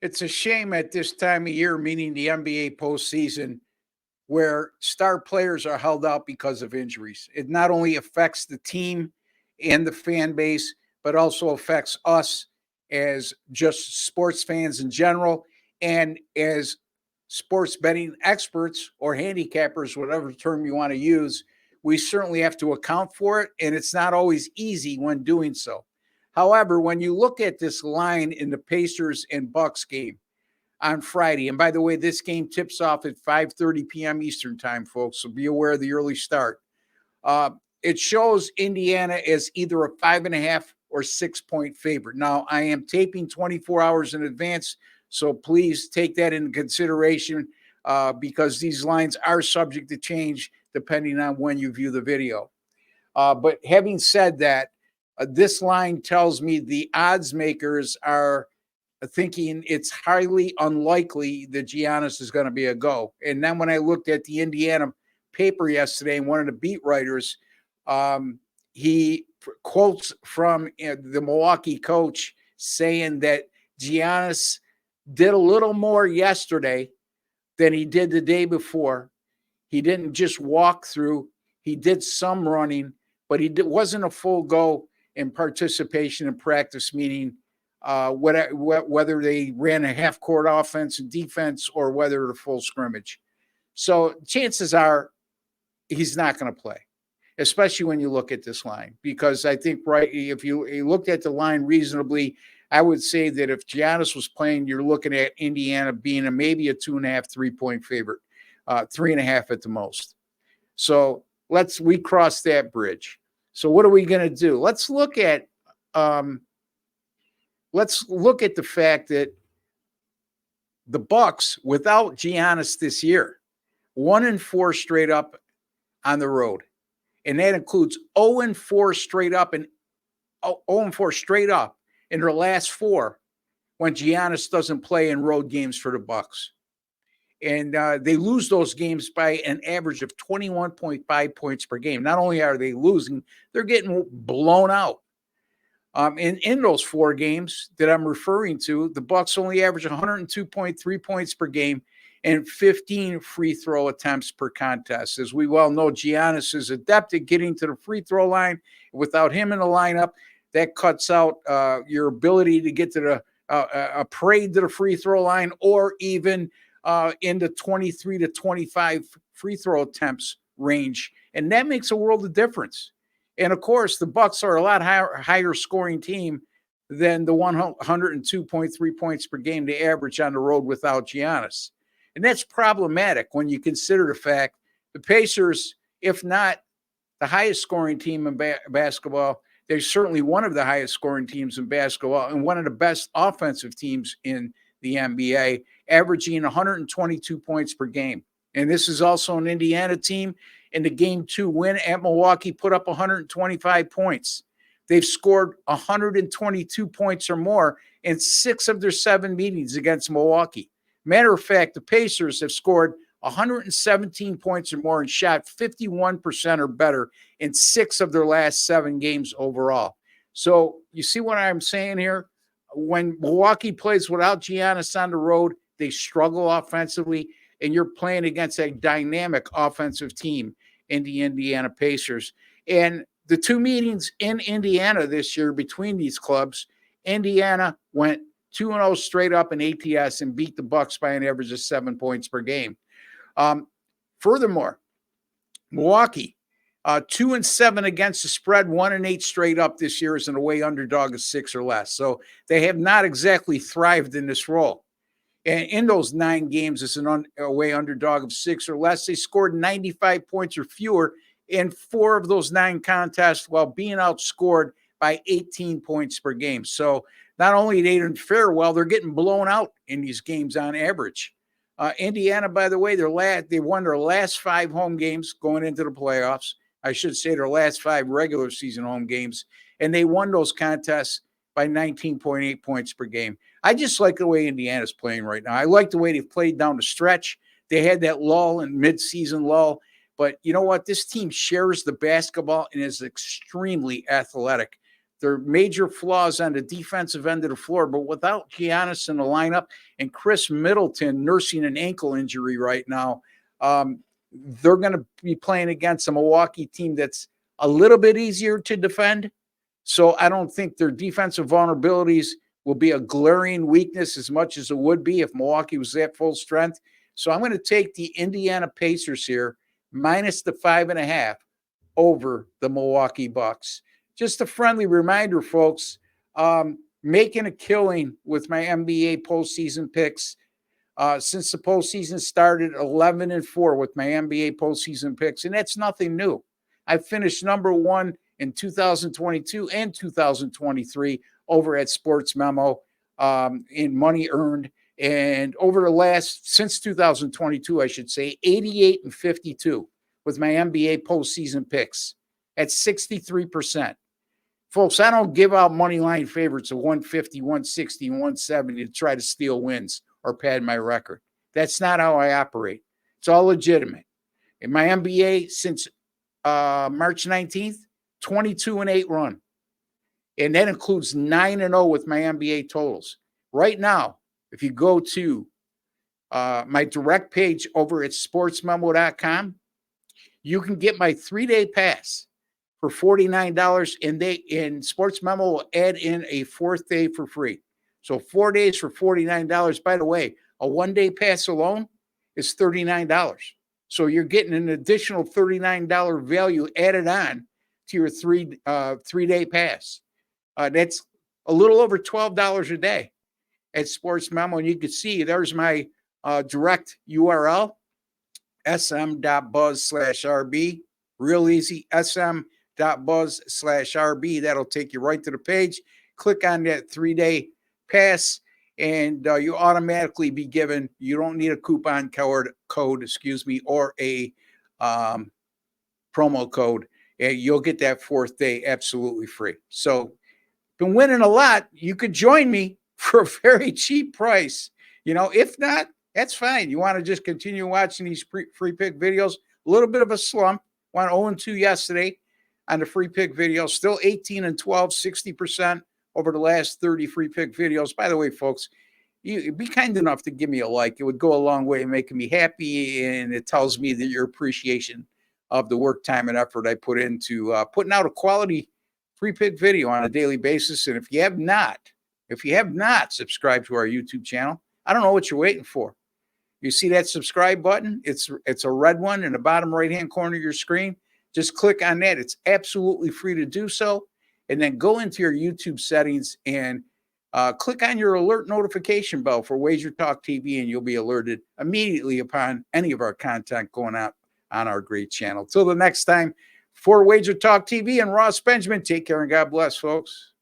It's a shame at this time of year, meaning the NBA postseason, where star players are held out because of injuries. It not only affects the team and the fan base, but also affects us as just sports fans in general and as sports betting experts or handicappers, whatever term you want to use. We certainly have to account for it, and it's not always easy when doing so. However, when you look at this line in the Pacers and Bucks game on Friday, and by the way, this game tips off at 5:30 p.m. Eastern time, folks, so be aware of the early start. It shows Indiana as either a 5.5 or 6 point favorite. Now, I am taping 24 hours in advance, so please take that into consideration because these lines are subject to change depending on when you view the video. But having said that, this line tells me the odds makers are thinking it's highly unlikely that Giannis is going to be a go. And then when I looked at the Indiana paper yesterday, and one of the beat writers, he quotes from the Milwaukee coach saying that Giannis did a little more yesterday than he did the day before. He didn't just walk through. He did some running, but wasn't a full go in participation in practice, meaning whether they ran a half-court offense and defense or whether a full scrimmage. So chances are he's not going to play, especially when you look at this line, because I think, right, if you looked at the line reasonably, I would say that if Giannis was playing, you're looking at Indiana being maybe a 2.5, 3 point favorite, 3.5 at the most. So we cross that bridge. So what are we going to do? Let's look at the fact that the Bucks, without Giannis this year, 1-4 straight up on the road, and that includes 0-4 straight up and 0-4 straight up in their last 4 when Giannis doesn't play in road games for the Bucks. And they lose those games by an average of 21.5 points per game. Not only are they losing, they're getting blown out. In those 4 games that I'm referring to, the Bucks only average 102.3 points per game and 15 free throw attempts per contest. As we well know, Giannis is adept at getting to the free throw line. Without him in the lineup, that cuts out your ability to get to a parade to the free throw line, or even into 23 to 25 free throw attempts range. And that makes a world of difference. And of course, the Bucks are a lot higher scoring team than the 102.3 points per game they average on the road without Giannis. And that's problematic when you consider the fact the Pacers, if not the highest scoring team in basketball, they're certainly one of the highest scoring teams in basketball and one of the best offensive teams in the NBA, averaging 122 points per game. And this is also an Indiana team. In the Game 2 win at Milwaukee, put up 125 points. They've scored 122 points or more in 6 of their 7 meetings against Milwaukee. Matter of fact, the Pacers have scored 117 points or more and shot 51% or better in 6 of their last 7 games overall. So you see what I'm saying here? When Milwaukee plays without Giannis on the road, they struggle offensively, and you're playing against a dynamic offensive team in the Indiana Pacers. And the 2 meetings in Indiana this year between these clubs, Indiana went 2-0 straight up in ATS and beat the Bucks by an average of 7 points per game. Furthermore, Milwaukee, 2-7 against the spread, 1-8 straight up this year as an away underdog of 6 or less. So they have not exactly thrived in this role. And in those 9 games as an away underdog of 6 or less, they scored 95 points or fewer in 4 of those 9 contests while being outscored by 18 points per game. So not only they didn't fare well, they're getting blown out in these games on average. Indiana, by the way, they won their last 5 home games going into the playoffs. I should say their last 5 regular season home games, and they won those contests by 19.8 points per game. I just like the way Indiana's playing right now. I like the way they've played down the stretch. They had that lull and mid-season lull, but you know what? This team shares the basketball and is extremely athletic. There are major flaws on the defensive end of the floor, but without Giannis in the lineup and Chris Middleton nursing an ankle injury right now, they're going to be playing against a Milwaukee team that's a little bit easier to defend. So I don't think their defensive vulnerabilities will be a glaring weakness as much as it would be if Milwaukee was at full strength. So I'm going to take the Indiana Pacers here, minus the 5.5 over the Milwaukee Bucks. Just a friendly reminder, folks, making a killing with my NBA postseason picks. Since the postseason started, 11-4 with my NBA postseason picks, and that's nothing new. I finished number one in 2022 and 2023 over at Sports Memo in money earned. And over the last, since 2022, I should say, 88-52 with my NBA postseason picks at 63%. Folks, I don't give out money line favorites of 150, 160, 170 to try to steal wins or pad my record. That's not how I operate. It's all legitimate. In my NBA since March 19th, 22-8 run. And that includes 9-0 with my NBA totals. Right now, if you go to my direct page over at sportsmemo.com, you can get my 3-day pass for $49, and Sports Memo will add in a 4th day for free. So 4 days for $49. By the way, a 1-day pass alone is $39. So you're getting an additional $39 value added on to your 3-day pass. That's a little over $12 a day at Sports Memo. And you can see there's my direct URL, sm.buzz/RB. Real easy, sm.buzz/RB. That'll take you right to the page. Click on that 3-day pass, and you automatically be given, you don't need a coupon code, or a promo code. And you'll get that 4th day absolutely free. So, been winning a lot. You could join me for a very cheap price. If not, that's fine. You want to just continue watching these free pick videos. A little bit of a slump. Went 0-2 yesterday on the free pick videos. Still 18-12, 60% over the last 30 free pick videos. By the way, folks, you be kind enough to give me a like. It would go a long way in making me happy, and it tells me that your appreciation of the work, time, and effort I put into putting out a quality free pick video on a daily basis. And if you have not subscribed to our YouTube channel, I don't know what you're waiting for. You see that subscribe button? It's a red one in the bottom right-hand corner of your screen. Just click on that. It's absolutely free to do so. And then go into your YouTube settings and click on your alert notification bell for Wager Talk TV, and you'll be alerted immediately upon any of our content going out on our great channel. Till the next time, for Wager Talk TV and Ross Benjamin, take care and God bless, folks.